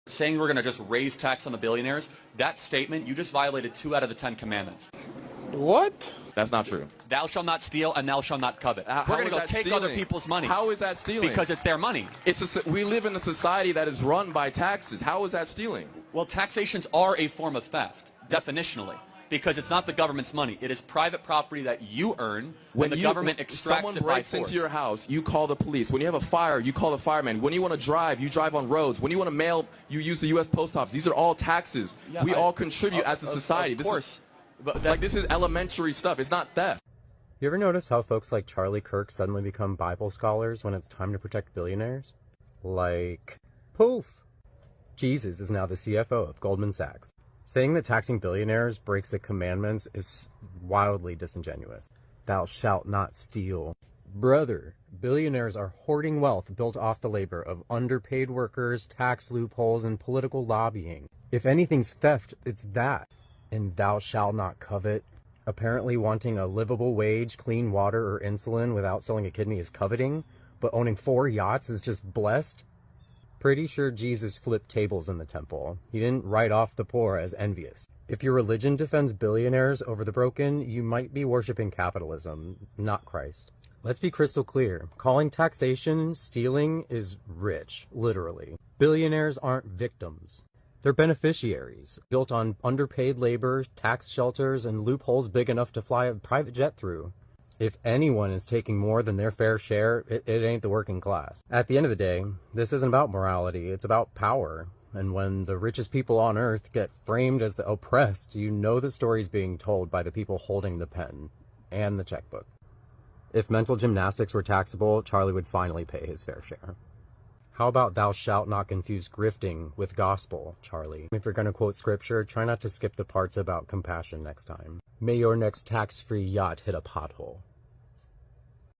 Saying we're going to just raise tax on the billionaires, that statement, you just violated 2 out of the 10 commandments. What? That's not true. Thou shalt not steal and thou shalt not covet. We're going to go take other people's money. How is that stealing? Because it's their money. We live in a society that is run by taxes. How is that stealing? Well, taxations are a form of theft, definitionally. Because it's not the government's money. It is private property that you earn when the government extracts it by force. Someone breaks into your house, you call the police. When you have a fire, you call the fireman. When you want to drive, you drive on roads. When you want to mail, you use the U.S. Post Office. These are all taxes. Yeah, we all contribute as a society. Of course. This is elementary stuff. It's not theft. You ever notice how folks like Charliekirk suddenly become Bible scholars when it's time to protect billionaires? Like, poof! Jesus is now the CFO of Goldman Sachs. Saying that taxing billionaires breaks the commandments is wildly disingenuous. Thou shalt not steal. Brother, billionaires are hoarding wealth built off the labor of underpaid workers, tax loopholes, and political lobbying. If anything's theft, it's that. And thou shalt not covet. Apparently wanting a livable wage, clean water, or insulin without selling a kidney is coveting, but owning 4 yachts is just blessed? Pretty sure Jesus flipped tables in the temple. He didn't write off the poor as envious. If your religion defends billionaires over the broken, you might be worshiping capitalism, not Christ. Let's be crystal clear. Calling taxation stealing is rich, literally. Billionaires aren't victims. They're beneficiaries, built on underpaid labor, tax shelters, and loopholes big enough to fly a private jet through. If anyone is taking more than their fair share, it ain't the working class. At the end of the day, this isn't about morality, it's about power. And when the richest people on earth get framed as the oppressed, you know the story's being told by the people holding the pen and the checkbook. If mental gymnastics were taxable, Charlie would finally pay his fair share. How about thou shalt not confuse grifting with gospel, Charlie? If you're going to quote scripture, try not to skip the parts about compassion next time. May your next tax-free yacht hit a pothole.